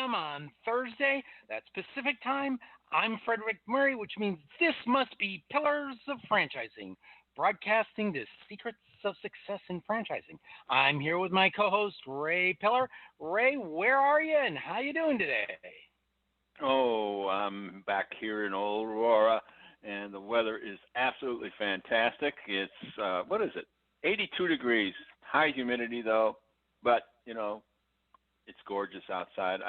p.m. on Thursday. That's Pacific time. I'm Frederick McMurray, which means this must be Pillars of Franchising, broadcasting the secrets of success in franchising. I'm here with my co-host, Ray Pillar. Ray, where are you and how you doing today? Oh, I'm back here in old Aurora, and the weather is absolutely fantastic. It's, what is it, 82 degrees, high humidity though, but, you know, it's gorgeous outside.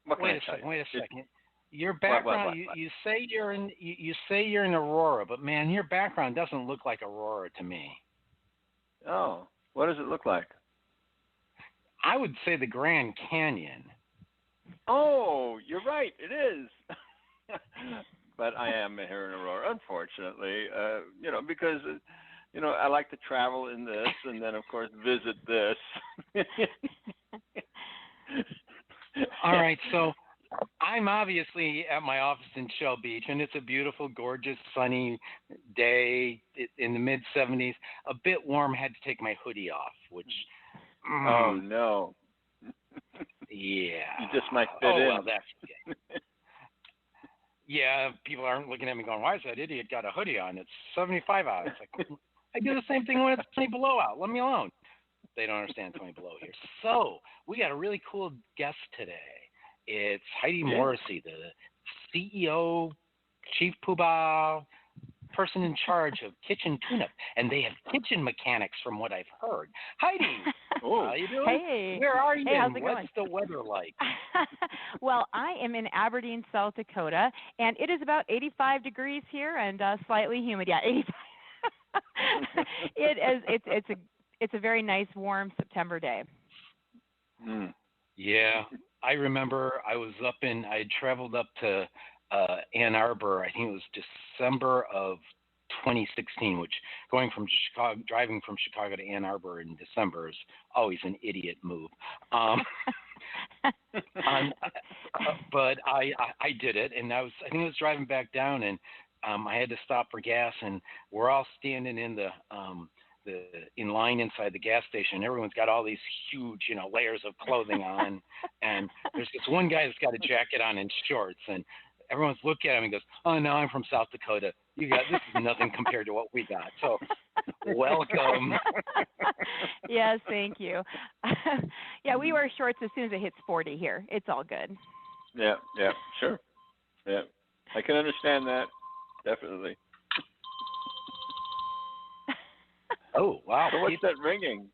Wait a second. Your background, you say you're in Aurora, but man, your background doesn't look like Aurora to me. Oh, what does it look like? I would say the Grand Canyon. Oh, you're right, it is. But I am here in Aurora, unfortunately, because, I like to travel in this and then, of course, visit this. All right, so I'm obviously at my office in Shell Beach, and it's a beautiful, gorgeous, sunny day in the mid-70s. A bit warm, had to take my hoodie off, which... Oh, no. Yeah. You just might fit in. Well, that's okay. Yeah, people aren't looking at me going, why is that idiot got a hoodie on? It's 75 out. It's like, I do the same thing when it's 20 below out. Let me alone. They don't understand 20 below here. So we got a really cool guest today. It's Heidi Morrissey, the CEO, chief poobah, person in charge of Kitchen Tuneup, and they have kitchen mechanics from what I've heard. Heidi, how you doing? Hey. Where are you? Hey, how's it What's going? the weather like? Well, I am in Aberdeen, South Dakota, and it is about 85 degrees here and slightly humid. Yeah, 85. It's a very nice, warm September day. Mm. Yeah, I remember I had traveled up to Ann Arbor. I think it was December of 2016, which driving from Chicago to Ann Arbor in December is always an idiot move. But I did it, and I think I was driving back down, and I had to stop for gas, and we're all standing in line inside the gas station. Everyone's got all these huge, layers of clothing on, and there's this one guy that's got a jacket on and shorts, and everyone's looking at him and goes, "Oh no, I'm from South Dakota. This is nothing compared to what we got." So, welcome. Yes, thank you. Yeah, we wear shorts as soon as it hits 40 here. It's all good. Yeah, sure. Yeah, I can understand that. Definitely. Oh, wow. So what's that ringing?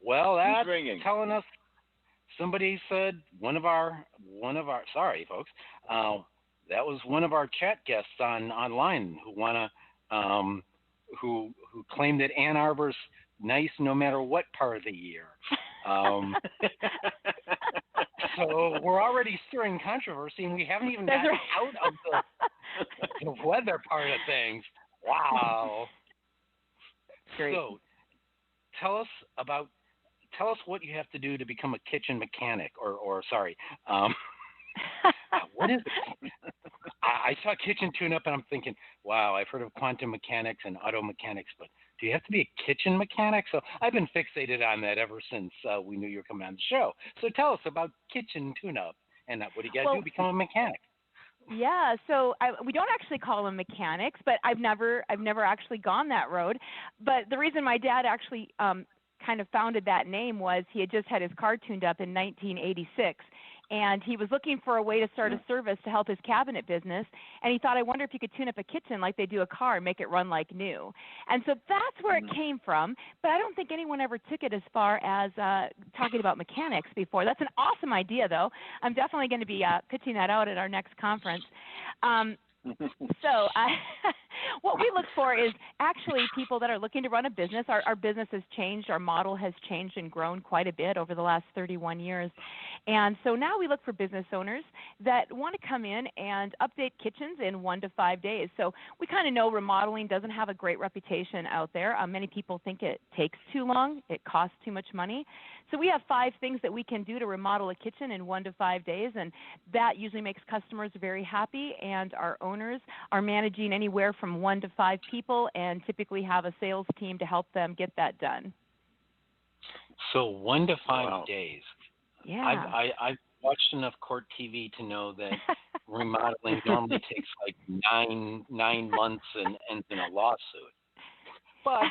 Well, that's ringing? Telling us somebody said one of our sorry folks, that was one of our chat guests online who claimed that Ann Arbor's nice no matter what part of the year. So we're already stirring controversy, and we haven't even gotten out of the weather part of things. Wow. Great. So, tell us what you have to do to become a kitchen mechanic, or what is it? I saw Kitchen Tuneup, and I'm thinking, wow, I've heard of quantum mechanics and auto mechanics, but do you have to be a kitchen mechanic? So I've been fixated on that ever since we knew you were coming on the show. So tell us about Kitchen Tuneup, and what do you got to do to become a mechanic? Yeah, so we don't actually call them mechanics, but I've never actually gone that road. But the reason my dad actually kind of founded that name was he had just had his car tuned up in 1986, and he was looking for a way to start a service to help his cabinet business, and he thought, I wonder if you could tune up a kitchen like they do a car and make it run like new. And so that's where it came from, but I don't think anyone ever took it as far as talking about mechanics before. That's an awesome idea, though. I'm definitely going to be pitching that out at our next conference. So what we look for is actually people that are looking to run a business. Our business has changed. Our model has changed and grown quite a bit over the last 31 years. And so now we look for business owners that want to come in and update kitchens in 1 to 5 days. So we kind of know remodeling doesn't have a great reputation out there. Many people think it takes too long. It costs too much money. So we have 5 things that we can do to remodel a kitchen in 1 to 5 days, and that usually makes customers very happy, and our owners are managing anywhere from 1 to 5 people and typically have a sales team to help them get that done. So 1 to 5 days. Yeah. I've watched enough court TV to know that remodeling normally takes like nine months and ends in a lawsuit. But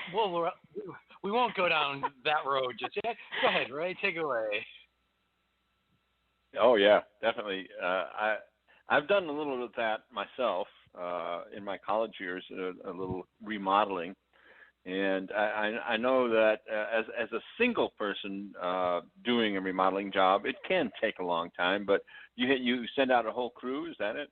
we won't go down that road just yet. Go ahead, Ray. Take it away. Oh yeah, definitely. I've done a little of that myself in my college years, a little remodeling, and I know that as a single person doing a remodeling job, it can take a long time. But you send out a whole crew, is that it?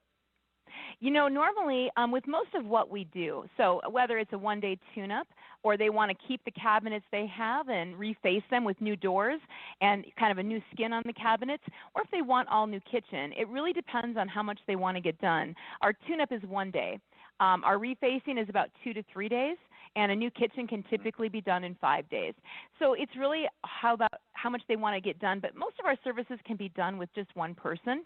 Normally with most of what we do, so whether it's a one-day tune-up or they want to keep the cabinets they have and reface them with new doors and kind of a new skin on the cabinets, or if they want all new kitchen, it really depends on how much they want to get done. Our tune-up is one day. Our refacing is about 2 to 3 days, and a new kitchen can typically be done in 5 days. So it's really how much they want to get done, but most of our services can be done with just one person.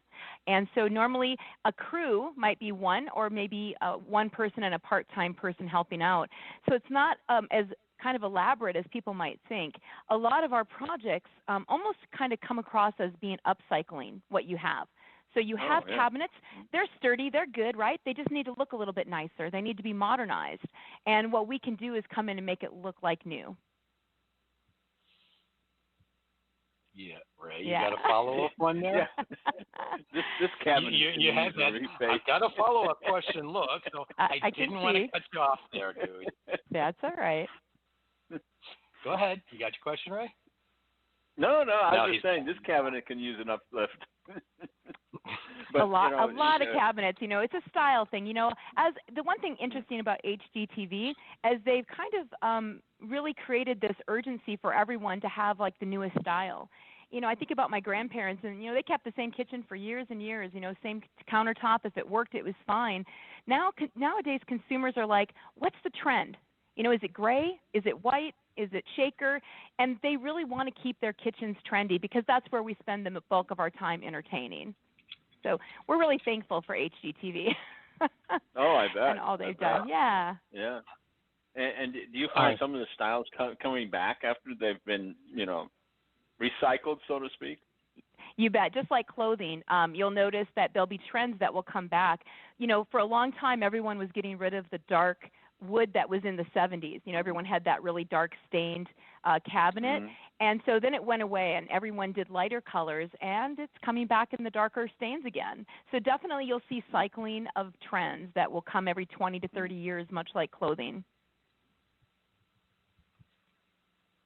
And so normally a crew might be one or maybe one person and a part-time person helping out. So it's not as kind of elaborate as people might think. A lot of our projects almost kind of come across as being upcycling what you have. So you have cabinets, they're sturdy, they're good, right? They just need to look a little bit nicer. They need to be modernized. And what we can do is come in and make it look like new. Yeah, Ray, you got a follow-up one there? Yeah. this cabinet you had that. I've got a follow-up question. Look, so I didn't want to cut you off there, dude. That's all right. Go ahead. You got your question, Ray? No, I was just saying this cabinet can use an uplift. But, a lot of cabinets, it's a style thing. As the one thing interesting about HGTV is they've kind of really created this urgency for everyone to have like the newest style. I think about my grandparents, and they kept the same kitchen for years and years. Same countertop. If it worked, it was fine. Nowadays, consumers are like, what's the trend? Is it gray? Is it white? Is it shaker? And they really want to keep their kitchens trendy because that's where we spend the bulk of our time entertaining. So we're really thankful for HGTV. Oh, I bet. And all they've done. Yeah. Yeah. And do you find some of the styles coming back after they've been, recycled, so to speak? You bet. Just like clothing, you'll notice that there'll be trends that will come back. For a long time, everyone was getting rid of the dark wood that was in the 70s. Everyone had that really dark stained cabinet. Mm-hmm. And so then it went away and everyone did lighter colors, and it's coming back in the darker stains again. So definitely you'll see cycling of trends that will come every 20 to 30 years, much like clothing.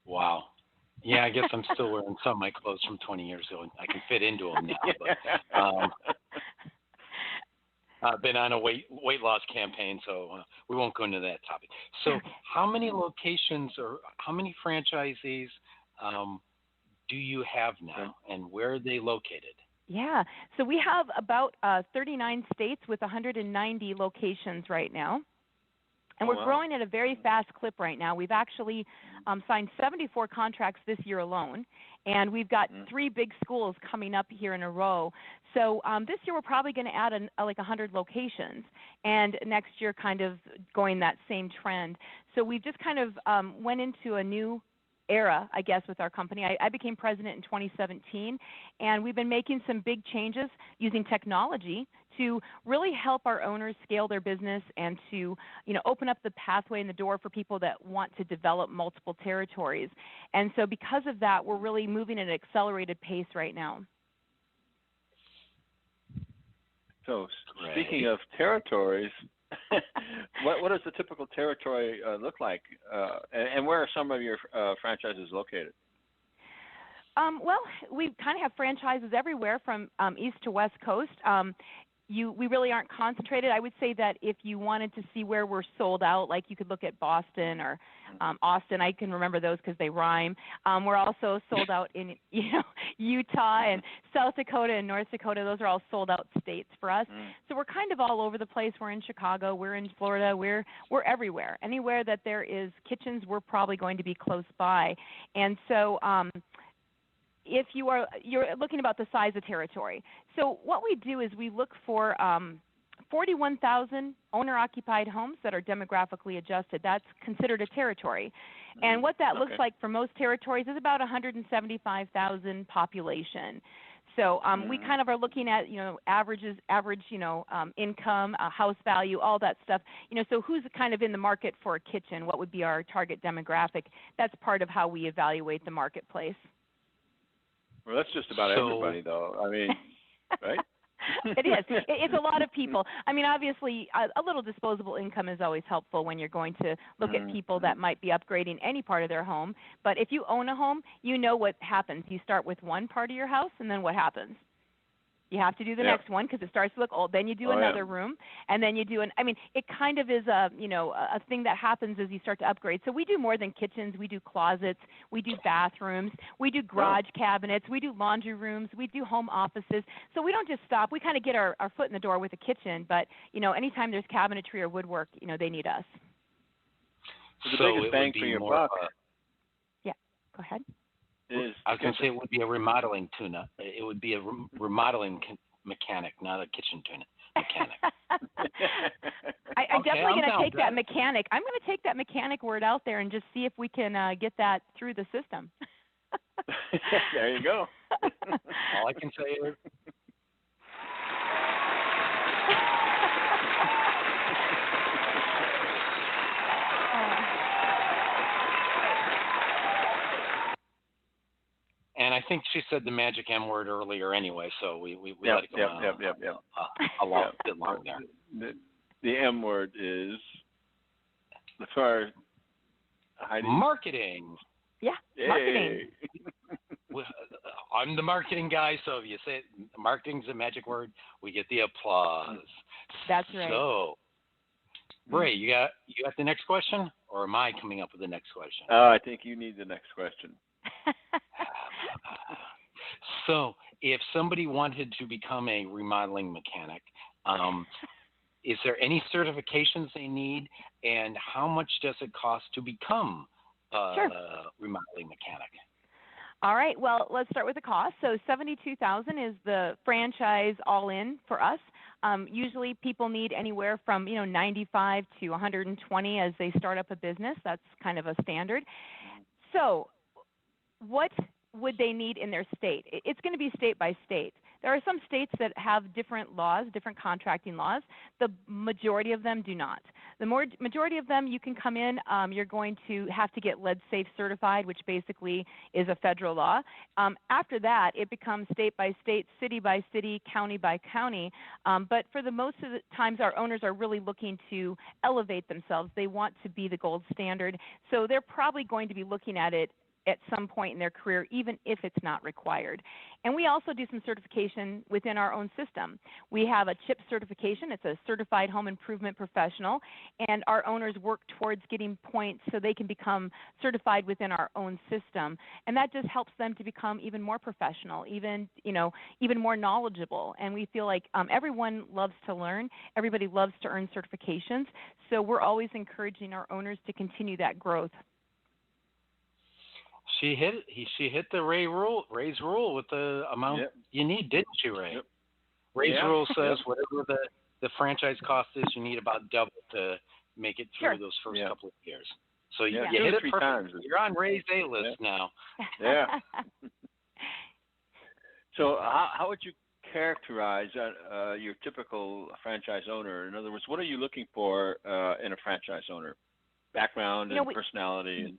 Wow. Yeah, I guess I'm still wearing some of my clothes from 20 years ago. I can fit into them now. But, I've been on a weight loss campaign, so we won't go into that topic. So how many locations or how many franchisees do you have now, and where are they located? Yeah, so we have about 39 states with 190 locations right now. And we're growing at a very fast clip right now. We've actually signed 74 contracts this year alone, and we've got 3 big schools coming up here in a row. So this year we're probably going to add like 100 locations, and next year kind of going that same trend. So we've just kind of went into a new era, I guess, with our company. I became president in 2017, and we've been making some big changes using technology to really help our owners scale their business and to, open up the pathway and the door for people that want to develop multiple territories. And so because of that, we're really moving at an accelerated pace right now. So speaking of territories, what does the typical territory look like, and where are some of your franchises located? Well, we kind of have franchises everywhere from east to west coast. We really aren't concentrated. I would say that if you wanted to see where we're sold out, like you could look at Boston or Austin. I can remember those because they rhyme. We're also sold out in Utah and South Dakota and North Dakota. Those are all sold out states for us. So we're kind of all over the place. We're in Chicago. We're in Florida. We're everywhere. Anywhere that there is kitchens, we're probably going to be close by. And so if you're looking about the size of territory. So what we do is we look for 41,000 owner-occupied homes that are demographically adjusted. That's considered a territory. And what that looks like for most territories is about 175,000 population. So we kind of are looking at, average, income, house value, all that stuff. So who's kind of in the market for a kitchen? What would be our target demographic? That's part of how we evaluate the marketplace. Well, that's just about everybody, though. I mean, right? It is. It's a lot of people. I mean, obviously, a little disposable income is always helpful when you're going to look at people that might be upgrading any part of their home. But if you own a home, you know what happens. You start with one part of your house, and then what happens? You have to do the next one because it starts to look old. Then you do another room, and then you do it kind of is a thing that happens as you start to upgrade. So we do more than kitchens. We do closets. We do bathrooms. We do garage cabinets. We do laundry rooms. We do home offices. So we don't just stop. We kind of get our foot in the door with a kitchen, but anytime there's cabinetry or woodwork, they need us. So the biggest bang for your buck. Yeah, go ahead. I was going to say it would be a remodeling tune-up. It would be a remodeling mechanic, not a kitchen tune-up mechanic. I'm definitely going to take that mechanic. I'm going to take that mechanic word out there and just see if we can get that through the system. There you go. All I can say is. And I think she said the magic M word earlier anyway, so we let it go a bit long there. The M word is, as far as Heidi? Marketing. Yeah, marketing. I'm the marketing guy, so if you say marketing's a magic word, we get the applause. That's right. So, Ray, you got the next question, or am I coming up with the next question? I think you need the next question. So, if somebody wanted to become a remodeling mechanic, is there any certifications they need, and how much does it cost to become a remodeling mechanic? All right. Well, let's start with the cost. So, $72,000 is the franchise all-in for us. Usually, people need anywhere from $95 to $120 as they start up a business. That's kind of a standard. So, what would they need in their state? It's going to be state by state. There are some states that have different laws, different contracting laws. The majority of them do not. The majority of them, you can come in, you're going to have to get lead safe certified, which basically is a federal law. After that, it becomes state by state, city by city, county by county. But for the most of the times, our owners are really looking to elevate themselves. They want to be the gold standard. So they're probably going to be looking at it at some point in their career, even if it's not required. And we also do some certification within our own system. We have a CHIP certification. It's a Certified Home Improvement Professional, and our owners work towards getting points so they can become certified within our own system. And that just helps them to become even more professional, even more knowledgeable. And we feel like everyone loves to learn. Everybody loves to earn certifications. So we're always encouraging our owners to continue that growth. She hit the Ray's rule with the amount you need, didn't she, Ray? Yep. Ray's rule says whatever the franchise cost is, you need about double to make it through those first couple of years. So you hit it perfect. You're on Ray's A list now. Yeah. So how would you characterize your typical franchise owner? In other words, what are you looking for in a franchise owner? Background and personality and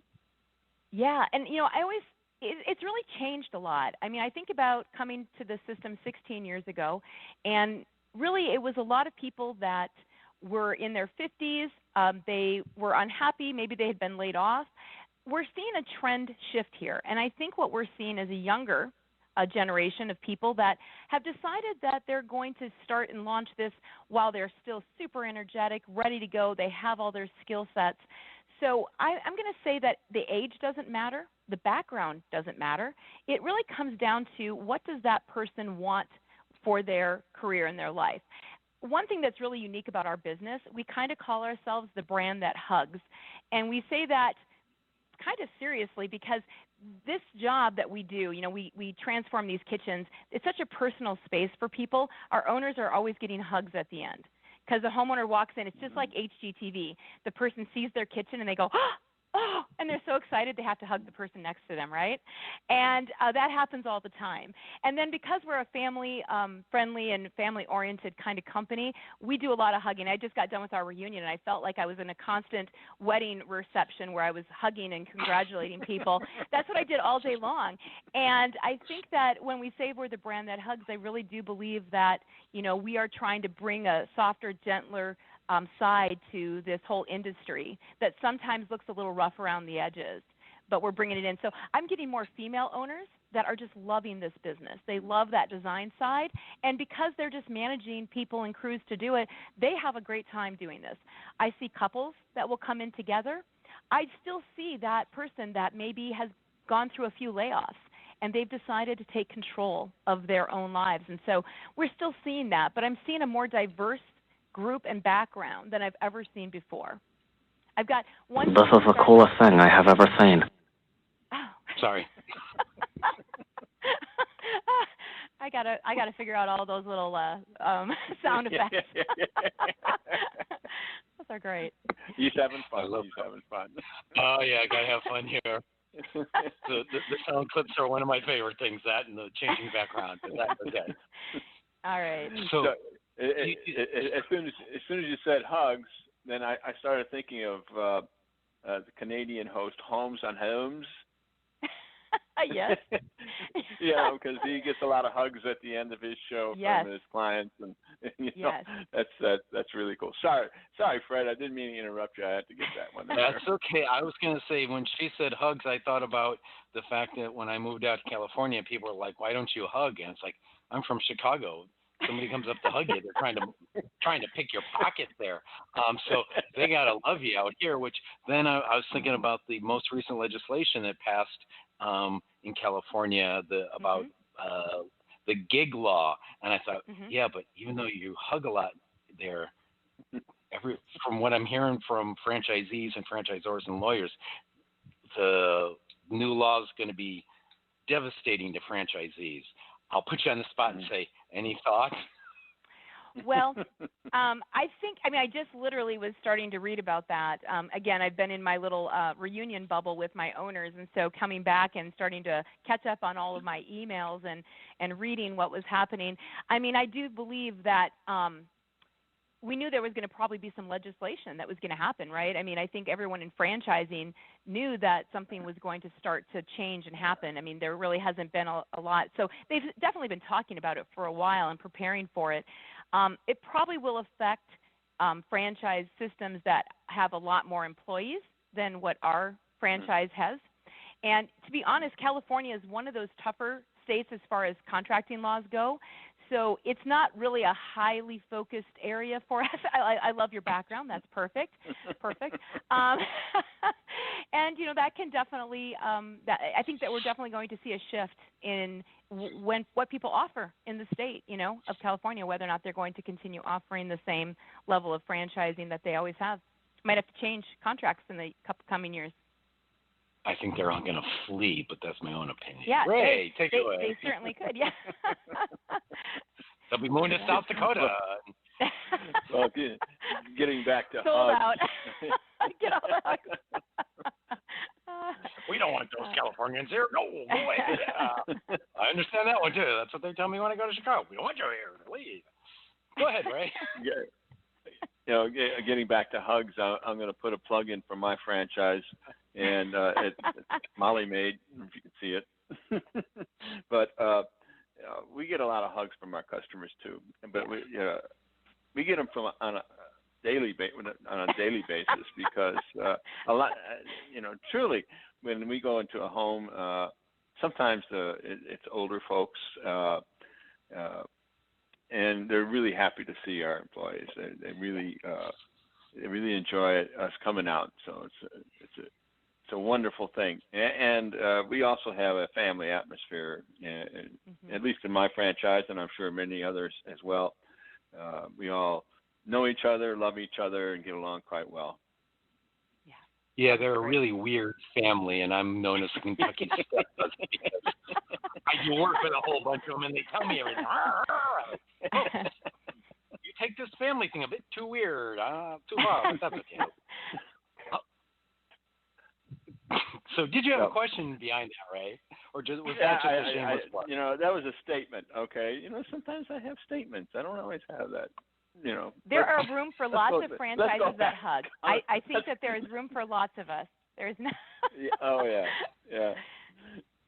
Yeah, and it's really changed a lot. I mean, I think about coming to the system 16 years ago, and really it was a lot of people that were in their 50s. They were unhappy. Maybe they had been laid off. We're seeing a trend shift here, and I think what we're seeing is a younger generation of people that have decided that they're going to start and launch this while they're still super energetic, ready to go. They have all their skill sets. So I'm going to say that the age doesn't matter. The background doesn't matter. It really comes down to what does that person want for their career and their life. One thing that's really unique about our business, we kind of call ourselves the brand that hugs. And we say that kind of seriously because this job that we do, we transform these kitchens. It's such a personal space for people. Our owners are always getting hugs at the end. because the homeowner walks in. It's just like HGTV. The person sees their kitchen and they go, oh, and they're so excited they have to hug the person next to them, right? And that happens all the time. And then because we're a family-friendly and family-oriented kind of company, we do a lot of hugging. I just got done with our reunion, and I felt like I was in a constant wedding reception where I was hugging and congratulating people. That's what I did all day long. And I think that when we say we're the brand that hugs, I really do believe that, we are trying to bring a softer, gentler side to this whole industry that sometimes looks a little rough around the edges, but we're bringing it in. So I'm getting more female owners that are just loving this business. They love that design side, and because they're just managing people and crews to do it, they have a great time doing this. I see couples that will come in together. I still see that person that maybe has gone through a few layoffs, and they've decided to take control of their own lives. And so we're still seeing that, but I'm seeing a more diverse group and background than I've ever seen before. I've got one. This is the coolest thing I have ever seen. Oh. Sorry. I gotta figure out all those little sound effects. Those are great. He's having fun. Oh yeah, gotta have fun here. The sound clips are one of my favorite things. That and the changing background. Okay. All right. So as soon as you said hugs, then I started thinking of the Canadian host Holmes on Holmes. Yes. Yeah, because he gets a lot of hugs at the end of his show yes. from his clients, and yes. that's really cool. Sorry, Fred, I didn't mean to interrupt you. I had to get that one. That's okay. I was going to say, when she said hugs, I thought about the fact that when I moved out to California, people were like, "Why don't you hug?" And it's like, I'm from Chicago. Somebody comes up to hug you, they're trying to pick your pocket there. So they gotta love you out here. Which then I was thinking about the most recent legislation that passed in California about the gig law, and I thought, yeah, but even though you hug a lot there, from what I'm hearing from franchisees and franchisors and lawyers, the new law is going to be devastating to franchisees. I'll put you on the spot and say, any thoughts? Well, I just literally was starting to read about that. Again, I've been in my little reunion bubble with my owners, and so coming back and starting to catch up on all of my emails and reading what was happening. I do believe that we knew there was going to probably be some legislation that was going to happen, right? I think everyone in franchising knew that something was going to start to change and happen. There really hasn't been a lot. So they've definitely been talking about it for a while and preparing for it. It probably will affect franchise systems that have a lot more employees than what our franchise has. And to be honest, California is one of those tougher states as far as contracting laws go. So it's not really a highly focused area for us. I love your background. That's perfect. Perfect. And, that can definitely, I think that we're definitely going to see a shift in what people offer in the state, of California, whether or not they're going to continue offering the same level of franchising that they always have. Might have to change contracts in the coming years. I think they're all going to flee, but that's my own opinion. Yeah, Ray, take it away. They certainly could, yeah. They'll be moving to South Dakota. Well, getting back to sold hugs. out. Get all the hugs. We don't want those Californians here. No, go away. Yeah. I understand that one, too. That's what they tell me when I go to Chicago. We don't want you here. Leave. Go ahead, Ray. Getting back to hugs, I'm going to put a plug in for my franchise, and it's Molly Maid, if you can see it. But we get a lot of hugs from our customers too. But we get them on a daily basis because a lot, truly, when we go into a home, sometimes it's older folks. And they're really happy to see our employees. They really enjoy us coming out. So it's a wonderful thing. And we also have a family atmosphere, at least in my franchise, and I'm sure many others as well. We all know each other, love each other, and get along quite well. Yeah, they're a really weird family, and I'm known as Kentucky Stepdad because I do work with a whole bunch of them, and they tell me everything. You take this family thing a bit too weird, too far. But that's okay. So, did you have a question behind that, Ray, or just was that just a shameless plug? That was a statement. Okay, sometimes I have statements. I don't always have that. There are room for lots of franchises that hug. I think that there is room for lots of us. There's not. Oh yeah.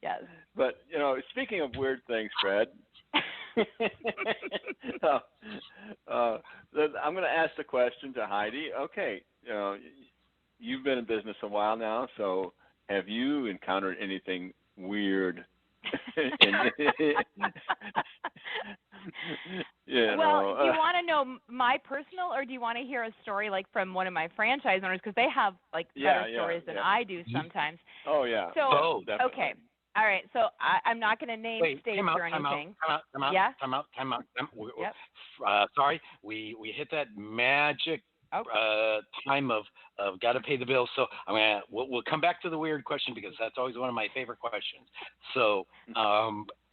Yes. But speaking of weird things, Fred, I'm going to ask the question to Heidi. Okay, you've been in business a while now, so have you encountered anything weird? Well, do you want to know my personal, or do you want to hear a story like from one of my franchise owners, because they have better stories than I do sometimes. Oh yeah. So definitely. Okay. All right. So I'm not going to name states or anything. Time out. Sorry, we hit that magic time of got to pay the bills. So we'll come back to the weird question, because that's always one of my favorite questions. So,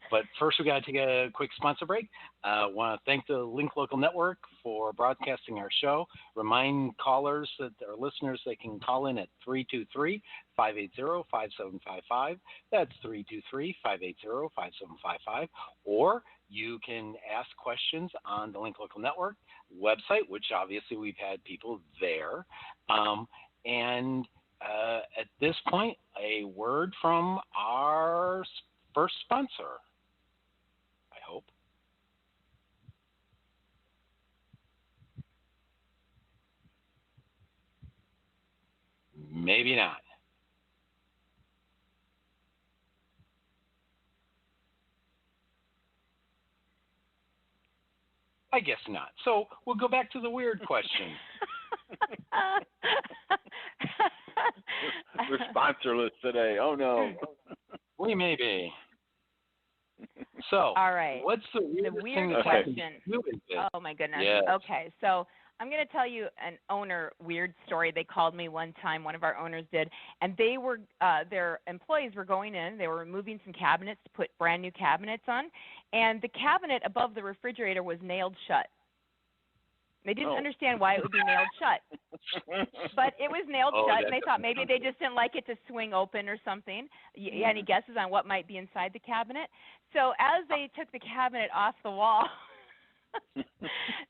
but first we got to take a quick sponsor break. Want to thank the Link Local Network for broadcasting our show. Remind callers that our listeners, they can call in at 323-580-5755. That's 323-580-5755. Or you can ask questions on the Link Local Network website, which obviously we've had people there. And at this point, a word from our first sponsor, I hope. Maybe not. I guess not. So we'll go back to the weird question. We're sponsorless today. Oh no. We may be. So, all right. What's the weirdest weird thing question? Oh my goodness. Yes. Okay, so I'm going to tell you an owner weird story. They called me one time, one of our owners did, and they were their employees were going in. They were removing some cabinets to put brand new cabinets on, and the cabinet above the refrigerator was nailed shut. They didn't understand why it would be nailed shut, but it was nailed shut, and they thought maybe they just didn't like it to swing open or something. Any guesses on what might be inside the cabinet? So as they took the cabinet off the wall,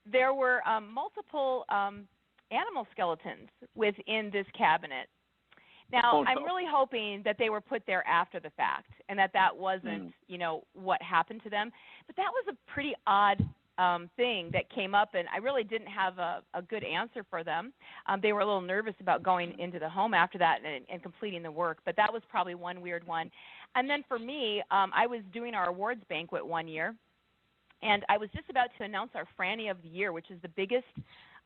there were multiple animal skeletons within this cabinet. Now, I'm really hoping that they were put there after the fact, and that wasn't, what happened to them. But that was a pretty odd thing that came up, and I really didn't have a good answer for them. They were a little nervous about going into the home after that and completing the work, but that was probably one weird one. And then for me, I was doing our awards banquet one year, and I was just about to announce our Franny of the Year, which is the biggest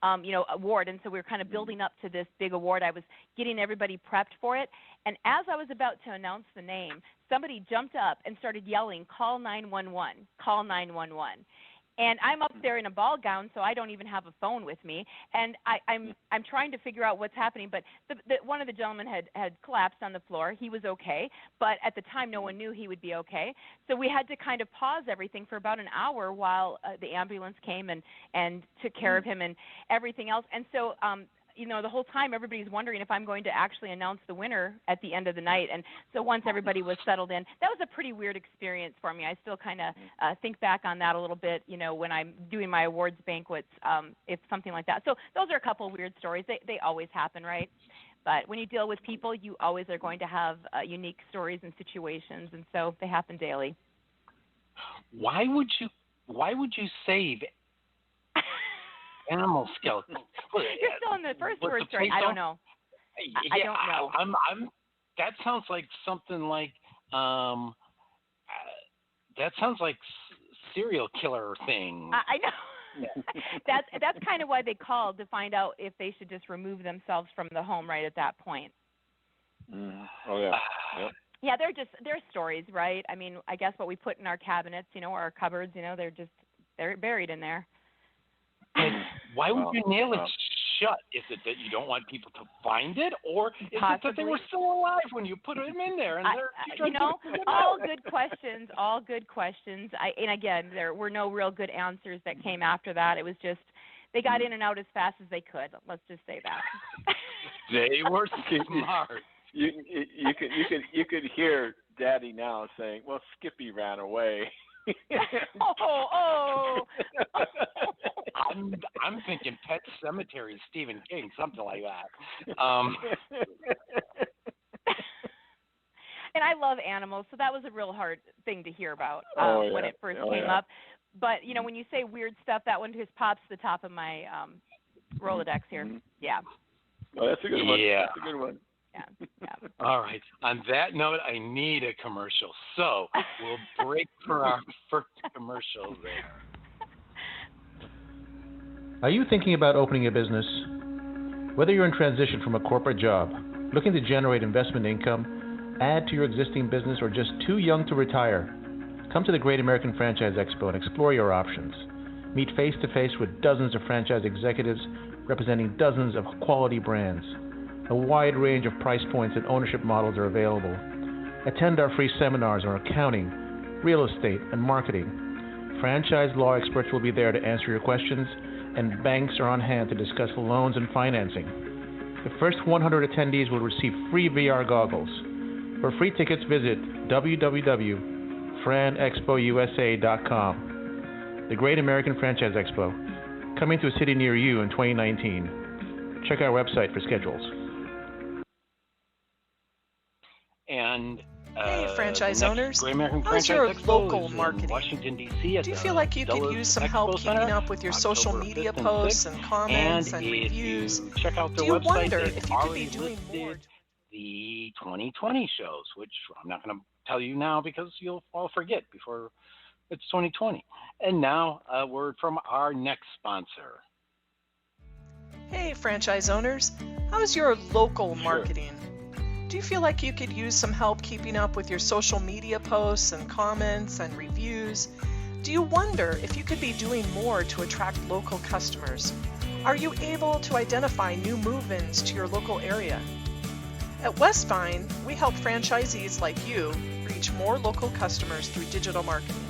award, and so we were kind of building up to this big award. I was getting everybody prepped for it, and as I was about to announce the name, somebody jumped up and started yelling, "Call 911, call 911." And I'm up there in a ball gown, so I don't even have a phone with me. And I'm trying to figure out what's happening. But one of the gentlemen had collapsed on the floor. He was okay, but at the time, no one knew he would be okay. So we had to kind of pause everything for about an hour while the ambulance came and took care of him and everything else. And so the whole time everybody's wondering if I'm going to actually announce the winner at the end of the night. And so once everybody was settled in, that was a pretty weird experience for me. I still kind of think back on that a little bit, when I'm doing my awards banquets, if something like that. So those are a couple of weird stories. They always happen, right? But when you deal with people, you always are going to have unique stories and situations, and so they happen daily. Why would you save animal skeleton? You're still in the first word story. I don't know. I don't know. I'm. That sounds like something like that sounds like serial killer thing. I know. That's kind of why they called, to find out if they should just remove themselves from the home right at that point. Oh yeah. Yep. Yeah, they're stories, right? I mean, I guess what we put in our cabinets, or our cupboards, they're buried in there. Why would you nail it shut? Is it that you don't want people to find it, or is it that they were still alive when you put them in there? And all good questions. All good questions. And again, there were no real good answers that came after that. It was just They got in and out as fast as they could. Let's just say that. They were smart. You could hear Daddy now saying, "Well, Skippy ran away." oh. I'm thinking Pet Cemetery, Stephen King, something like that. And I love animals, so that was a real hard thing to hear about when it first came up. But, when you say weird stuff, that one just pops to the top of my Rolodex here. Mm-hmm. Yeah. Well, that's a good one. Yeah. That's a good one. Yeah. All right. On that note, I need a commercial. So we'll break for our first commercial there. Are you thinking about opening a business? Whether you're in transition from a corporate job, looking to generate investment income, add to your existing business, or just too young to retire, come to the Great American Franchise Expo and explore your options. Meet face-to-face with dozens of franchise executives representing dozens of quality brands. A wide range of price points and ownership models are available. Attend our free seminars on accounting, real estate, and marketing. Franchise law experts will be there to answer your questions, and banks are on hand to discuss loans and financing. The first 100 attendees will receive free VR goggles. For free tickets, visit www.franexpousa.com. The Great American Franchise Expo, coming to a city near you in 2019. Check our website for schedules. And hey, franchise owners, how's your Expo local is in marketing? Washington, D.C. Do you feel like you could use some help keeping up with your social media posts and comments and reviews? Check out their Do you website, wonder if you could be doing more? The 2020 shows, which I'm not going to tell you now because you'll all forget before it's 2020. And now a word from our next sponsor. Hey, franchise owners, how's your local marketing? Do you feel like you could use some help keeping up with your social media posts and comments and reviews? Do you wonder if you could be doing more to attract local customers? Are you able to identify new move-ins to your local area? At Westvyne, we help franchisees like you reach more local customers through digital marketing.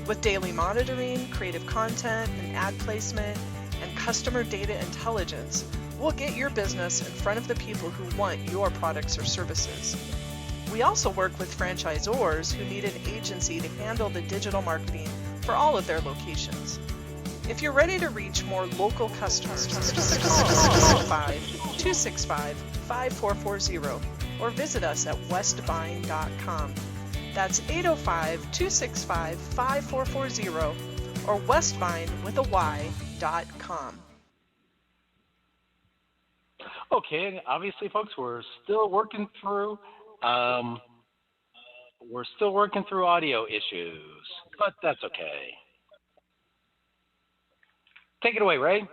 With daily monitoring, creative content, and ad placement, and customer data intelligence, we'll get your business in front of the people who want your products or services. We also work with franchisors who need an agency to handle the digital marketing for all of their locations. If you're ready to reach more local customers, call 805-265-5440 or visit us at westvyne.com. That's 805-265-5440 or westvyne.com. Okay, and obviously, folks, we're still working through audio issues, but that's okay. Take it away, Ray.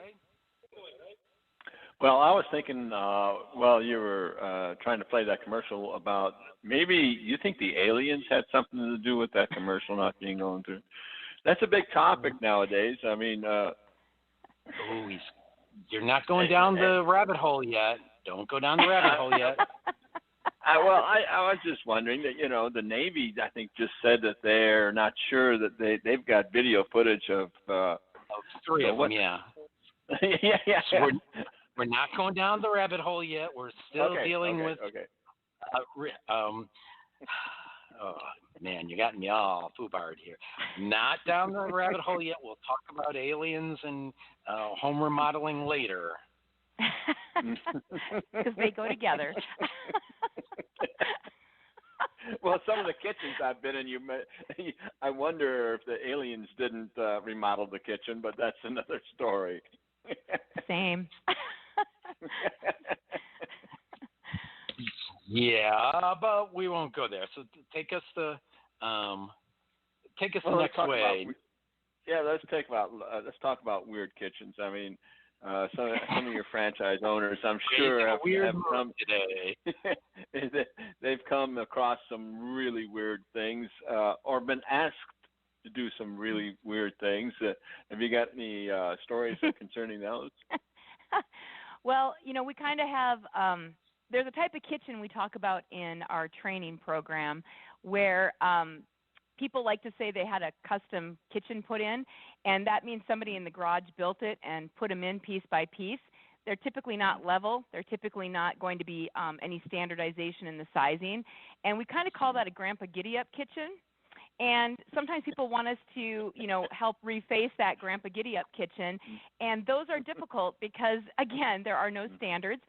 Well, I was thinking while you were trying to play that commercial about maybe you think the aliens had something to do with that commercial not being going through. That's a big topic nowadays. I mean, you're not going down the rabbit hole yet. Don't go down the rabbit hole yet. I was just wondering that, the Navy, I think, just said that they're not sure that they've got video footage of three of them, yeah. yeah. So we're not going down the rabbit hole yet. We're still dealing with. Okay. Oh man, you got me all foobarred here. Not down the rabbit hole yet. We'll talk about aliens and home remodeling later. Because they go together. Well, some of the kitchens I've been in, I wonder if the aliens didn't remodel the kitchen, but that's another story. Same. Yeah, but we won't go there. So take us the next way. Let's talk about weird kitchens. I mean, some of your franchise owners, I'm sure, have come today. They've come across some really weird things, or been asked to do some really weird things. Have you got any stories concerning those? Well, we kind of have. There's a type of kitchen we talk about in our training program where people like to say they had a custom kitchen put in, and that means somebody in the garage built it and put them in piece by piece. They're typically not level. They're typically not going to be any standardization in the sizing. And we kind of call that a Grandpa Giddy-Up kitchen. And sometimes people want us to, help reface that Grandpa Giddy-Up kitchen. And those are difficult because, again, there are no standards.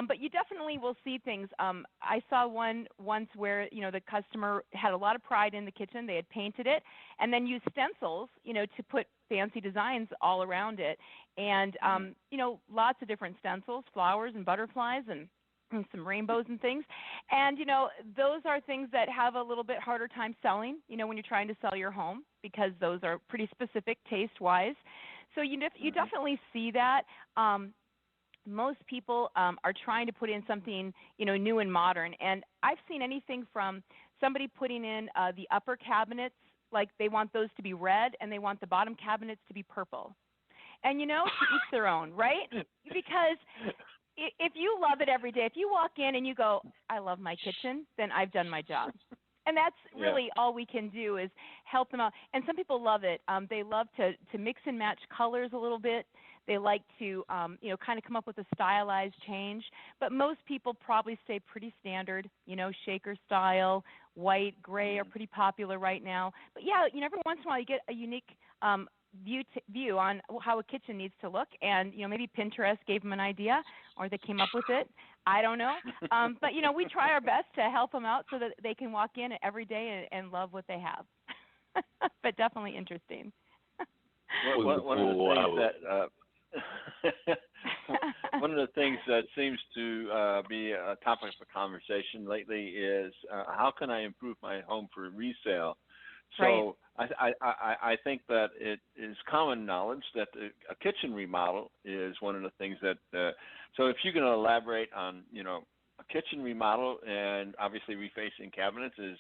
But you definitely will see things. I saw one once where, the customer had a lot of pride in the kitchen. They had painted it and then used stencils, to put fancy designs all around it. And, lots of different stencils, flowers and butterflies and some rainbows and things. And, those are things that have a little bit harder time selling, when you're trying to sell your home, because those are pretty specific taste-wise. So you definitely see that. Most people are trying to put in something, new and modern. And I've seen anything from somebody putting in the upper cabinets, like they want those to be red and they want the bottom cabinets to be purple. And, to each their own, right? Because if you love it every day, if you walk in and you go, I love my kitchen, then I've done my job. And that's really all we can do is help them out. And some people love it. They love to mix and match colors a little bit. They like to, kind of come up with a stylized change. But most people probably stay pretty standard, shaker style, white, gray are pretty popular right now. But, yeah, every once in a while you get a unique view on how a kitchen needs to look. And, maybe Pinterest gave them an idea or they came up with it. I don't know. But, we try our best to help them out so that they can walk in every day and love what they have. But definitely interesting. One of the things that seems to be a topic of conversation lately is how can I improve my home for resale? So I think that it is common knowledge that a kitchen remodel is one of the things that. So if you can elaborate on a kitchen remodel, and obviously refacing cabinets is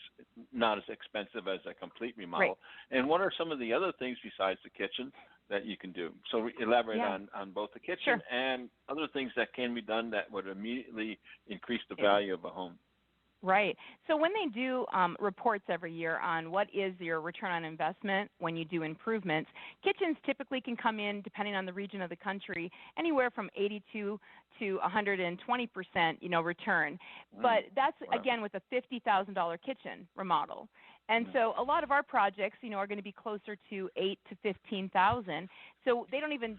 not as expensive as a complete remodel. Right. And what are some of the other things besides the kitchen that you can do? So elaborate on both the kitchen and other things that can be done that would immediately increase the value of a home. Right. So when they do reports every year on what is your return on investment when you do improvements, kitchens typically can come in, depending on the region of the country, anywhere from 82 to 120%, return. But that's, again, with a $50,000 kitchen remodel. And so a lot of our projects, are going to be closer to $8,000 to $15,000. So they don't even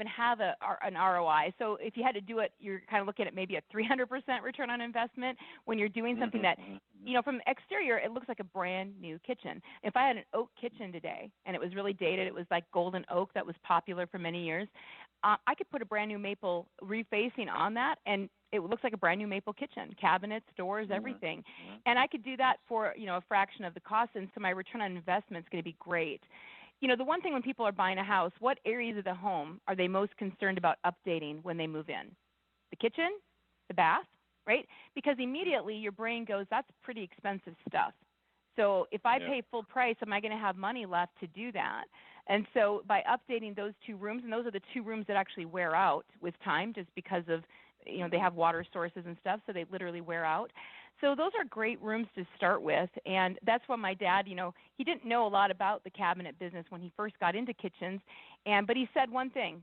have an ROI. So if you had to do it, you're kind of looking at maybe a 300% return on investment when you're doing something that, from exterior, it looks like a brand new kitchen. If I had an oak kitchen today and it was really dated, it was like golden oak that was popular for many years, I could put a brand new maple refacing on that, and it looks like a brand new maple kitchen, cabinets, doors, everything. And I could do that for, a fraction of the cost, and so my return on investment is going to be great. The one thing when people are buying a house, what areas of the home are they most concerned about updating when they move in? The kitchen, the bath, right? Because immediately your brain goes, that's pretty expensive stuff. So if I pay full price, am I going to have money left to do that? And so by updating those two rooms, and those are the two rooms that actually wear out with time just because of, they have water sources and stuff, so they literally wear out. So those are great rooms to start with, and that's why my dad, he didn't know a lot about the cabinet business when he first got into kitchens, but he said one thing,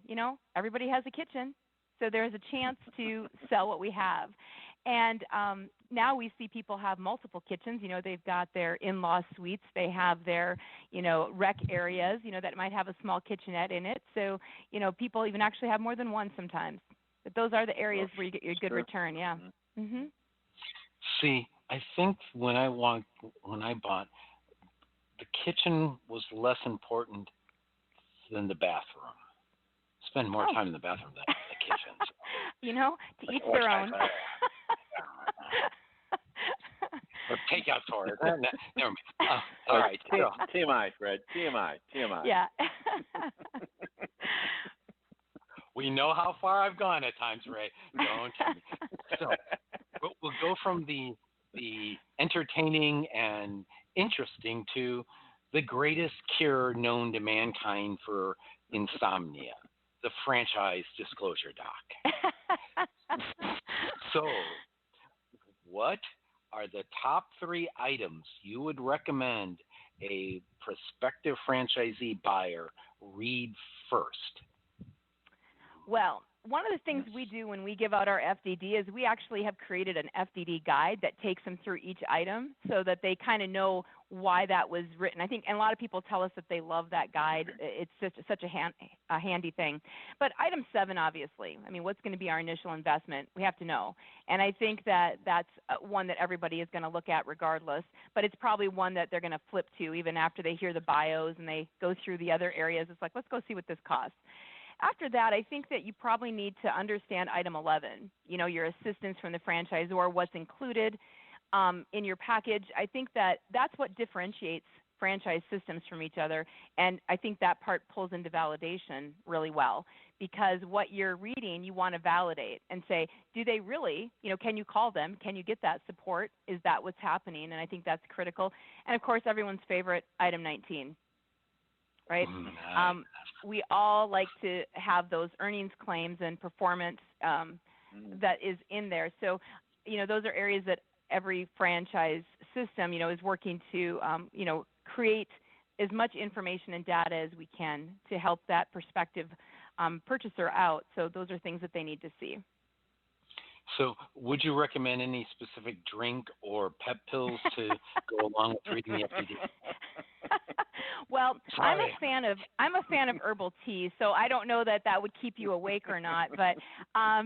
everybody has a kitchen, so there's a chance to sell what we have. And now we see people have multiple kitchens. They've got their in-law suites. They have their, rec areas, that might have a small kitchenette in it. So, people even actually have more than one sometimes. But those are the areas where you get your good return, See, I think when I bought, the kitchen was less important than the bathroom. Spend more time in the bathroom than the kitchen. So. To each their own. Or take out for it. Never mind. All right. TMI, Fred. TMI. Yeah. We know how far I've gone at times, Ray. Don't tell me. So we'll go from the entertaining and interesting to the greatest cure known to mankind for insomnia, the franchise disclosure doc. So, what are the top 3 items you would recommend a prospective franchisee buyer read first? Well, one of the things we do when we give out our FDD is we actually have created an FDD guide that takes them through each item so that they kind of know why that was written. I think, and a lot of people tell us that they love that guide. It's just such a handy thing. But item 7, obviously, I mean, what's going to be our initial investment? We have to know. And I think that that's one that everybody is going to look at regardless, but it's probably one that they're going to flip to even after they hear the bios and they go through the other areas. It's like, let's go see what this costs. After that, I think that you probably need to understand item 11, your assistance from the franchisor, what's included in your package. I think that that's what differentiates franchise systems from each other, and I think that part pulls into validation really well, because what you're reading, you want to validate and say, do they really, can you call them? Can you get that support? Is that what's happening? And I think that's critical. And, of course, everyone's favorite, item 19. Right? We all like to have those earnings claims and performance that is in there. So, those are areas that every franchise system, is working to, create as much information and data as we can to help that prospective purchaser out. So those are things that they need to see. So would you recommend any specific drink or pep pills to go along with reading the FDD? Well, I'm a fan of herbal tea, so I don't know that would keep you awake or not, but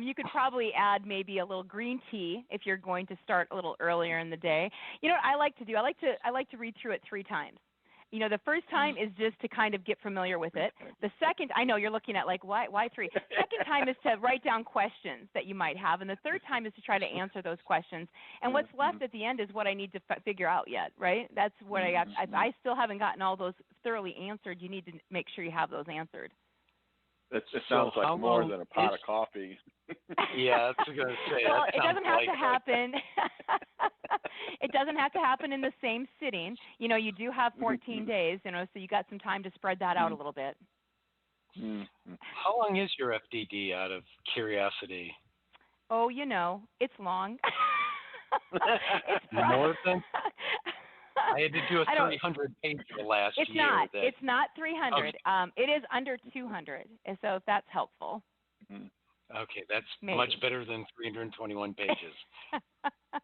you could probably add maybe a little green tea if you're going to start a little earlier in the day. You know what I like to do? I like to read through it 3 times. The first time is just to kind of get familiar with it. The second, I know you're looking at like, why 3? Second time is to write down questions that you might have. And the third time is to try to answer those questions. And what's left at the end is what I need to figure out yet, right? That's what I got. If I still haven't gotten all those thoroughly answered, you need to make sure you have those answered. It sounds like more than a pot of coffee. Yeah, that's what I was going to say. Well, it doesn't have to happen. It doesn't have to happen in the same sitting. You do have 14 days, so you got some time to spread that out a little bit. How long is your FDD, out of curiosity? Oh, it's long. It's more than? I had to do a 300-page last year. It's not 300. Okay. It is under 200, and so if that's helpful. Okay, that's Maybe. Much better than 321 pages.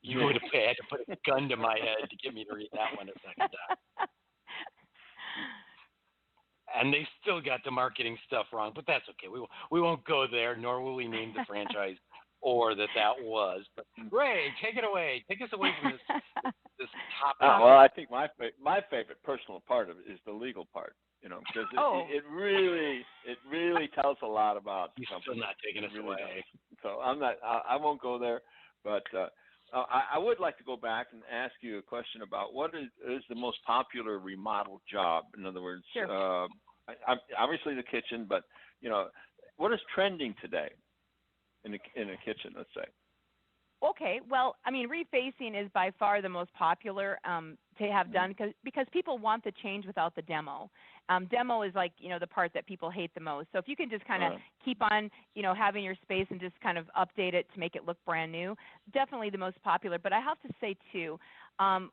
You would have had to put a gun to my head to get me to read that one a second time. And they still got the marketing stuff wrong, but that's okay. We won't go there, nor will we name the franchise or that was. But Ray, take it away. Take us away from this topic. Well, I think my favorite personal part of it is the legal part. Because it really tells a lot about He's something. Still not taking us away. So I won't go there, but I would like to go back and ask you a question about what is the most popular remodel job. In other words, sure. Obviously the kitchen, but what is trending today in a kitchen? Let's say. Okay, well, refacing is by far the most popular to have done because people want the change without the demo. Demo is like, the part that people hate the most. So if you can just kind of keep on, having your space and just kind of update it to make it look brand new, definitely the most popular. But I have to say, too,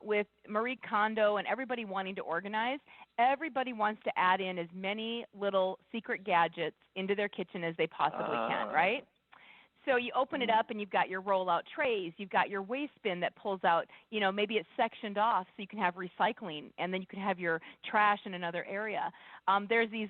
with Marie Kondo and everybody wanting to organize, everybody wants to add in as many little secret gadgets into their kitchen as they possibly can, right? So you open it up and you've got your roll-out trays. You've got your waste bin that pulls out, maybe it's sectioned off so you can have recycling, and then you can have your trash in another area. There's these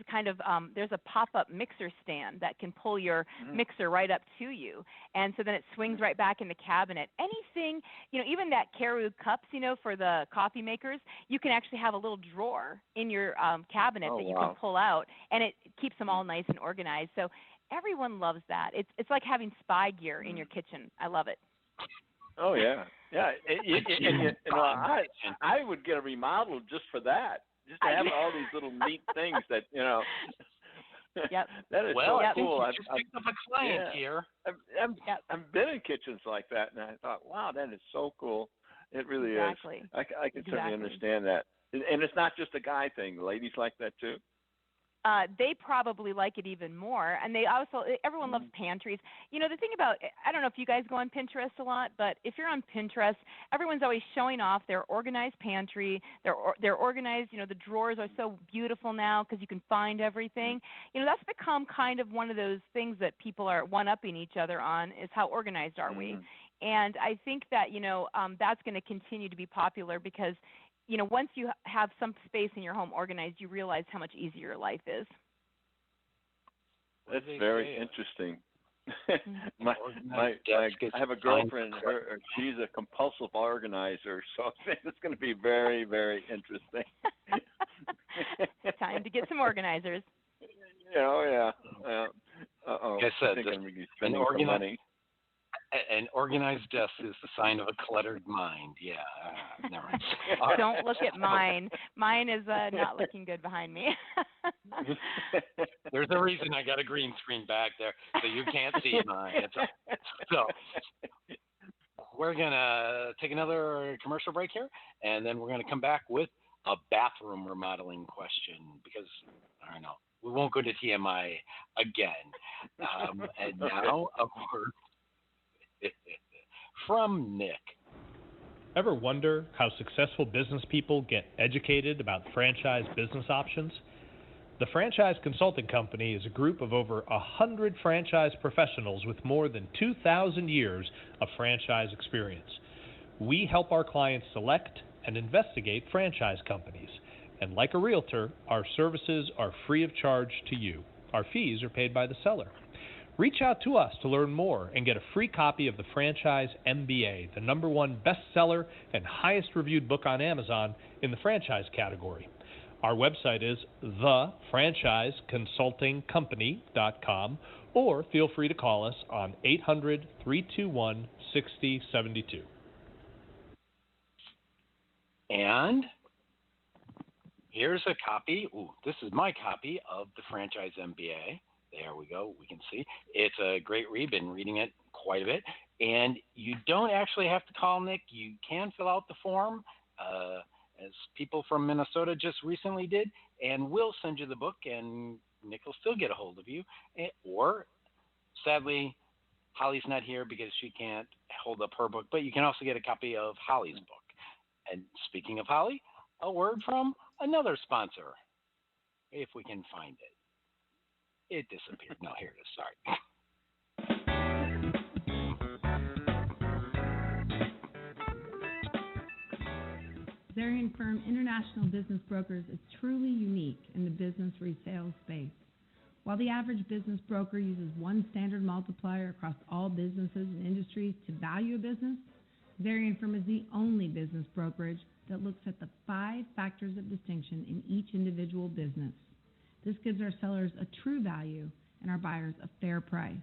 there's a pop-up mixer stand that can pull your mixer right up to you. And so then it swings right back in the cabinet. Anything, even that Carew cups, for the coffee makers, you can actually have a little drawer in your cabinet that you can pull out, and it keeps them all nice and organized. So everyone loves that. It's like having spy gear in your kitchen. I love it. Oh yeah. I would get a remodel just for that, just to have all these little neat things that Yep. That is so cool. I've picked up a client here. I've been in kitchens like that, and I thought, wow, that is so cool. It really is. I can certainly understand that. And it's not just a guy thing. Ladies like that too. they probably like it even more. And they also, everyone loves pantries. You know, the thing about, I don't know if you guys go on Pinterest a lot, but if you're on Pinterest, everyone's always showing off their organized pantry. They're organized. You know, the drawers are so beautiful now because you can find everything. You know, that's become kind of one of those things that people are one-upping each other on, is how organized are we? And I think that, you know, that's going to continue to be popular because, you know, once you have some space in your home organized, you realize how much easier your life is. That's very interesting. I have a girlfriend. She's a compulsive organizer, so it's going to be very, very interesting. Time to get some organizers. Yeah. Uh-oh. Like I said, I'm going to be spending some money. An organized desk is the sign of a cluttered mind. Yeah, never mind. Don't look at mine. Mine is not looking good behind me. There's a reason I got a green screen back there, so you can't see mine. So we're going to take another commercial break here, and then we're going to come back with a bathroom remodeling question because, I don't know, we won't go to TMI again. And now, a word from Nick. Ever wonder how successful business people get educated about franchise business options? The Franchise Consulting Company is a group of over 100 franchise professionals with more than 2,000 years of franchise experience. We help our clients select and investigate franchise companies. And like a realtor, our services are free of charge to you. Our fees are paid by the seller. Reach out to us to learn more and get a free copy of the Franchise MBA, the #1 bestseller and highest reviewed book on Amazon in the franchise category. Our website is thefranchiseconsultingcompany.com, or feel free to call us on 800-321-6072. And here's a copy. Ooh, this is my copy of the Franchise MBA. There we go. We can see. It's a great read. Been reading it quite a bit. And you don't actually have to call Nick. You can fill out the form, as people from Minnesota just recently did, and we'll send you the book, and Nick will still get a hold of you. Or, sadly, Holly's not here because she can't hold up her book, but you can also get a copy of Holly's book. And speaking of Holly, a word from another sponsor, if we can find it. It disappeared. No, here it is. Sorry. Varian Firm International Business Brokers is truly unique in the business resale space. While the average business broker uses one standard multiplier across all businesses and industries to value a business, Varian Firm is the only business brokerage that looks at the 5 factors of distinction in each individual business. This gives our sellers a true value and our buyers a fair price.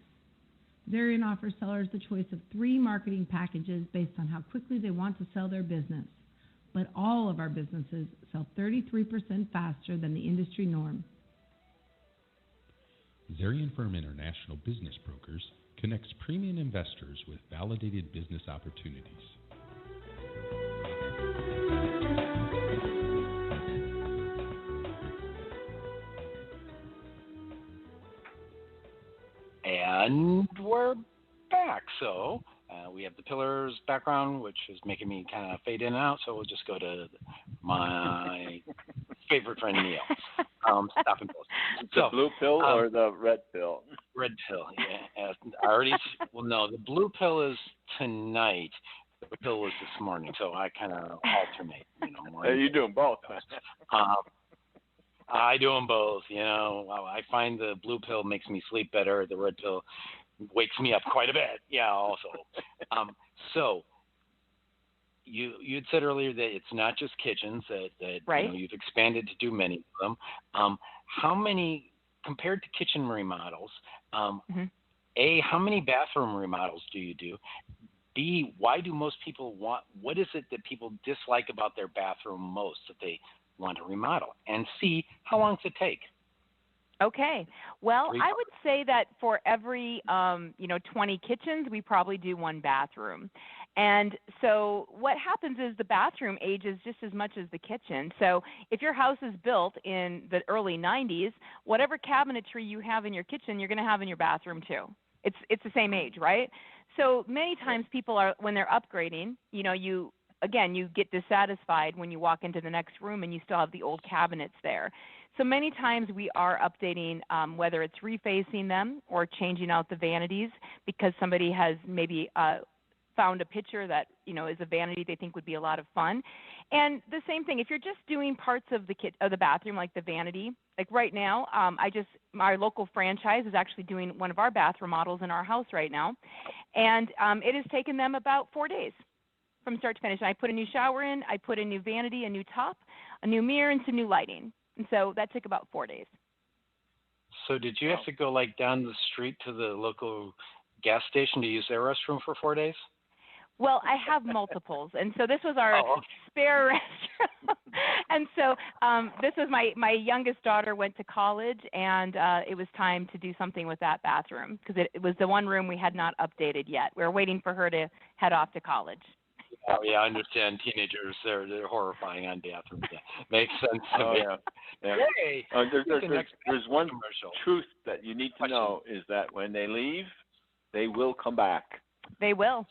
Varian offers sellers the choice of 3 marketing packages based on how quickly they want to sell their business. But all of our businesses sell 33% faster than the industry norm. Zarian Firm International Business Brokers connects premium investors with validated business opportunities. And we're back. So we have the pillars background, which is making me kind of fade in and out. So we'll just go to my favorite friend, Neil. Stop and post. The blue pill or the red pill? Red pill, yeah. I already, well, no, the blue pill is tonight. The red pill was this morning. So I kind of alternate. You do them both. I do them both. I find the blue pill makes me sleep better. The red pill wakes me up quite a bit. Yeah, also. So you'd said earlier that it's not just kitchens, that right. You've expanded to do many of them. How many, compared to kitchen remodels, A, how many bathroom remodels do you do? B, why do most people what is it that people dislike about their bathroom most that they want to remodel? And C, how long does it take? Okay. Well, I would say that for every 20 kitchens, we probably do 1 bathroom. And so what happens is the bathroom ages just as much as the kitchen. So if your house is built in the early 90s, whatever cabinetry you have in your kitchen, you're going to have in your bathroom too. It's the same age, right? So many times people are, when they're upgrading, you get dissatisfied when you walk into the next room and you still have the old cabinets there. So many times we are updating, whether it's refacing them or changing out the vanities because somebody has maybe found a picture that is a vanity they think would be a lot of fun. And the same thing, if you're just doing parts of the bathroom, like the vanity, like right now, our local franchise is actually doing one of our bathroom models in our house right now, and it has taken them about 4 days from start to finish. And I put a new shower in, I put a new vanity, a new top, a new mirror, and some new lighting. And so that took about 4 days. So did you have to go down the street to the local gas station to use their restroom for 4 days? Well, I have multiples, and so this was our spare restroom. And so this was my youngest daughter went to college, and it was time to do something with that bathroom because it was the one room we had not updated yet. We were waiting for her to head off to college. Oh, yeah, I understand. Teenagers, they're horrifying on bathrooms. Yeah. Makes sense to me. Yeah. Hey, there's one truth that you need to know is that when they leave, they will come back. They will.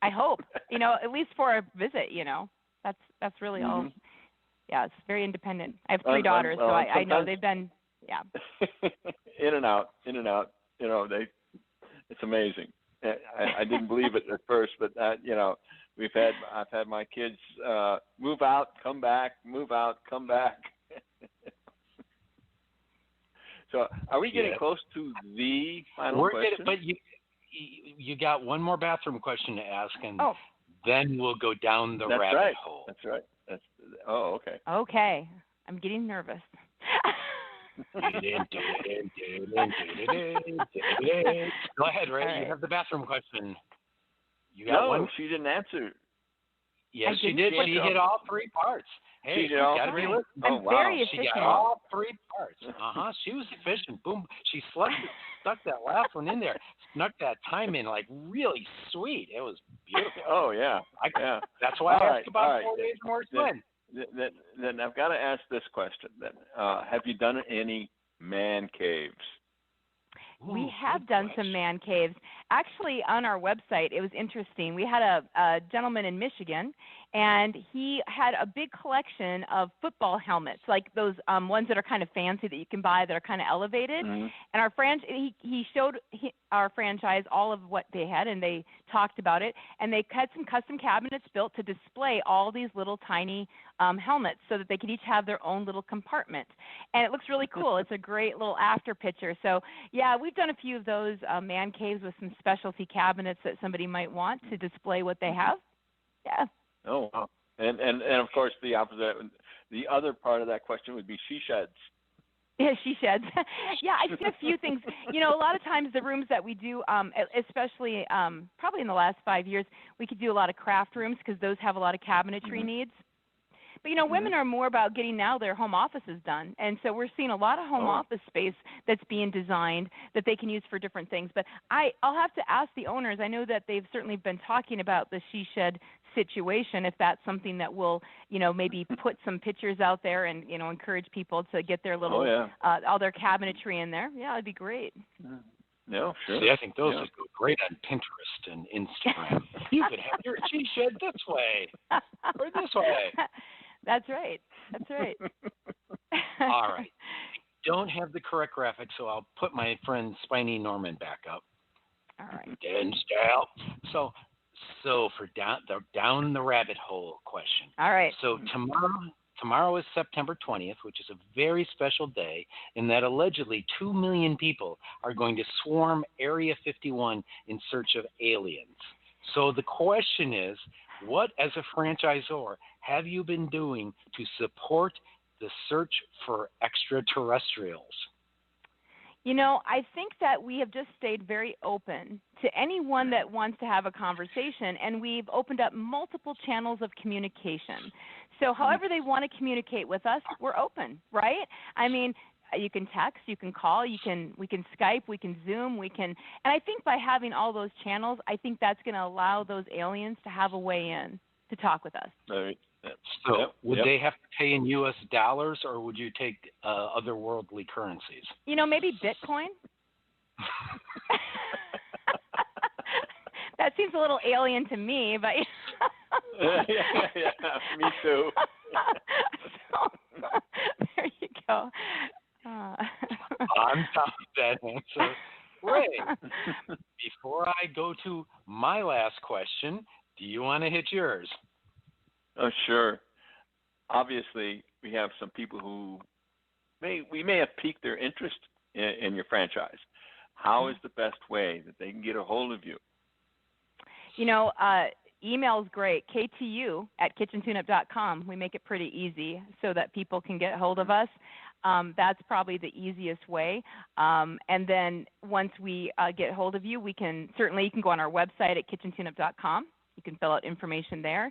I hope. At least for a visit. That's really all. Yeah, it's very independent. I have 3 daughters, so I know they've been. Yeah. in and out. It's amazing. I didn't believe it at first, but I've had my kids move out, come back, move out, come back. So, are we getting close to the final question? But you got one more bathroom question to ask, and then we'll go down the rabbit hole. That's right. Okay. Okay, I'm getting nervous. Go ahead, Ray. Right. You have the bathroom question. You got one? She didn't answer. Yes, she did. She hit all 3 parts. Hey, she did all 3. I'm very efficient. She got all 3 parts. She was efficient. Boom. She stuck that last one in there. Snuck that time in really sweet. It was beautiful. Oh yeah. That's why I asked about 4 days more fun. Then I've got to ask this question. Then have you done any man caves? We have done some man caves. Actually, on our website, it was interesting. We had a gentleman in Michigan, and he had a big collection of football helmets, like those ones that are kind of fancy that you can buy that are kind of elevated. Mm-hmm. And he showed our franchise all of what they had, and they talked about it. And they had some custom cabinets built to display all these little tiny helmets so that they could each have their own little compartment. And it looks really cool. It's a great little after picture. So, yeah, we've done a few of those man caves with some specialty cabinets that somebody might want to display what they have. Yeah. Oh, wow. And of course, the opposite, the other part of that question would be she sheds. Yeah, she sheds. Yeah, I did a few things. A lot of times the rooms that we do, especially probably in the last 5 years, we could do a lot of craft rooms because those have a lot of cabinetry needs. But, women are more about getting now their home offices done. And so we're seeing a lot of home office space that's being designed that they can use for different things. But I'll have to ask the owners. I know that they've certainly been talking about the she shed situation, if that's something that will, maybe put some pictures out there and, encourage people to get their little, all their cabinetry in there. Yeah, it'd be great. Yeah, sure. See, I think those would go great on Pinterest and Instagram. You could have your she shed this way or this way. That's right. All right. Don't have the correct graphic, so I'll put my friend Spiny Norman back up. All right. And style. So for down the rabbit hole question. All right. So tomorrow is September 20th, which is a very special day in that allegedly 2 million people are going to swarm Area 51 in search of aliens. So the question is, what, as a franchisor, have you been doing to support the search for extraterrestrials? I think that we have just stayed very open to anyone that wants to have a conversation, and we've opened up multiple channels of communication. So however they want to communicate with us, we're open, right? I mean, You can text, you can call, we can Skype, we can Zoom, and I think by having all those channels, I think that's going to allow those aliens to have a way in to talk with us. Right. So would they have to pay in U.S. dollars, or would you take otherworldly currencies? Maybe Bitcoin. That seems a little alien to me, but yeah, me too. So, there you go. On top of that answer, Ray, before I go to my last question, do you want to hit yours? Oh, sure. Obviously, we have some people who we may have piqued their interest in your franchise. How is the best way that they can get a hold of you? Email is great, KTU@kitchentuneup.com. We make it pretty easy so that people can get hold of us. That's probably the easiest way. And then once we get hold of you, you can go on our website at kitchentuneup.com. You can fill out information there.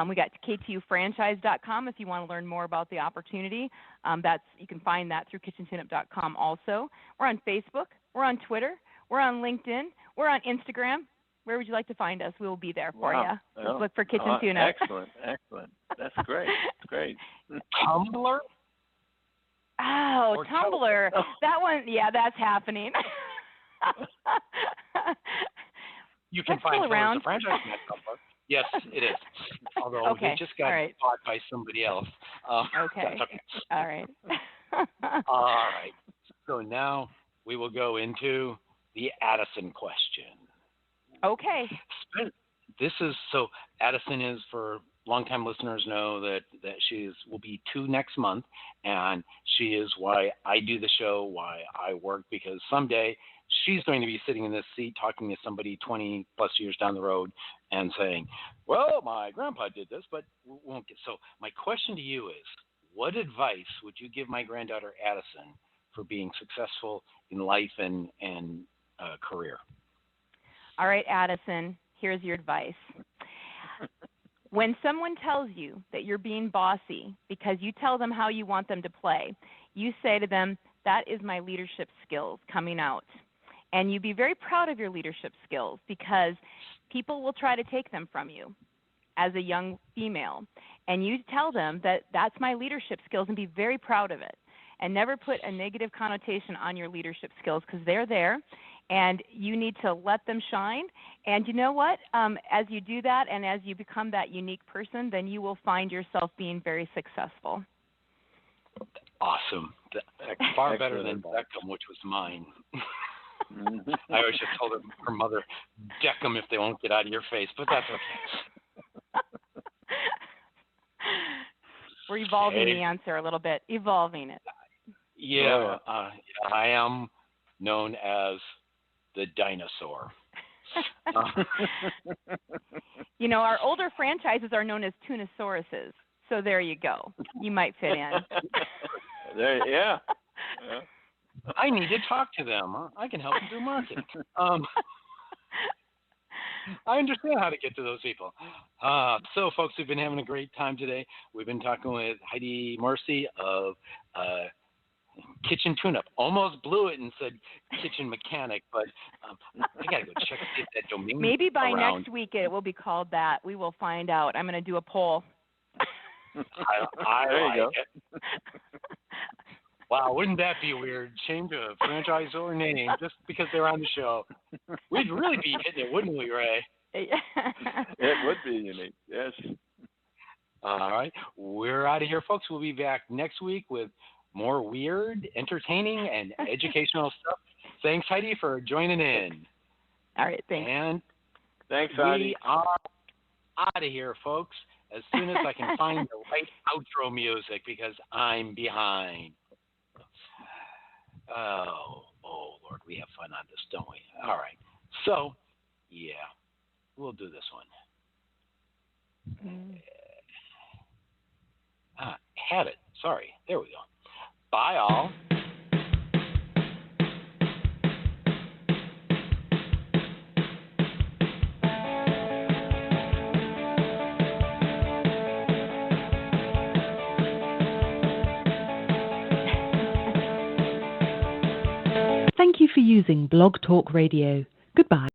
We got KTUfranchise.com if you want to learn more about the opportunity. You can find that through kitchentuneup.com also. We're on Facebook. We're on Twitter. We're on LinkedIn. We're on Instagram. Where would you like to find us? We will be there for you. Just look for Kitchen Tuneup. Excellent. That's great. Tumblr? Oh, Tumblr. That one, that's happening. You can find the franchise at Tumblr. Yes, it is. Although they just got bought by somebody else. Okay. All right. All right. So now we will go into the Addison question. Okay. Addison is, for longtime listeners know that she will be 2 next month, and she is why I do the show, why I work, because someday she's going to be sitting in this seat talking to somebody 20 plus years down the road and saying, well, my grandpa did this, but we won't get. So my question to you is, what advice would you give my granddaughter Addison for being successful in life and career? All right, Addison, here's your advice. When someone tells you that you're being bossy because you tell them how you want them to play, you say to them, that is my leadership skills coming out. And you be very proud of your leadership skills, because people will try to take them from you as a young female. And you tell them that that's my leadership skills, and be very proud of it. And never put a negative connotation on your leadership skills, because they're there. And you need to let them shine. And you know what? As you do that, and as you become that unique person, then you will find yourself being very successful. Awesome. Far better than Beckham, which was mine. I always just told her mother, deck them if they won't get out of your face, but that's okay. We're evolving the answer a little bit, evolving it. Yeah, I am known as the dinosaur. Our older franchises are known as Tunosauruses, so there you go. You might fit in. Yeah. I need to talk to them. I can help them do marketing. I understand how to get to those people. So, folks, we've been having a great time today. We've been talking with Heidi Morrissey of Kitchen Tuneup. Almost blew it and said kitchen mechanic, but I got to go check if that domain Maybe by around. next week it will be called that. We will find out. I'm going to do a poll. I like it. Wow, wouldn't that be weird? Change a franchisor name just because they're on the show. We'd really be hitting it, wouldn't we, Ray? It would be unique, yes. All right. We're out of here, folks. We'll be back next week with more weird, entertaining, and educational stuff. Thanks, Heidi, for joining in. All right, thanks. And thanks, Heidi. We are out of here, folks, as soon as I can find the right outro music, because I'm behind. Oh, Lord, we have fun on this, don't we? All right. So, yeah, we'll do this one. Had it. Sorry. There we go. Bye, all. using Blog Talk Radio. Goodbye.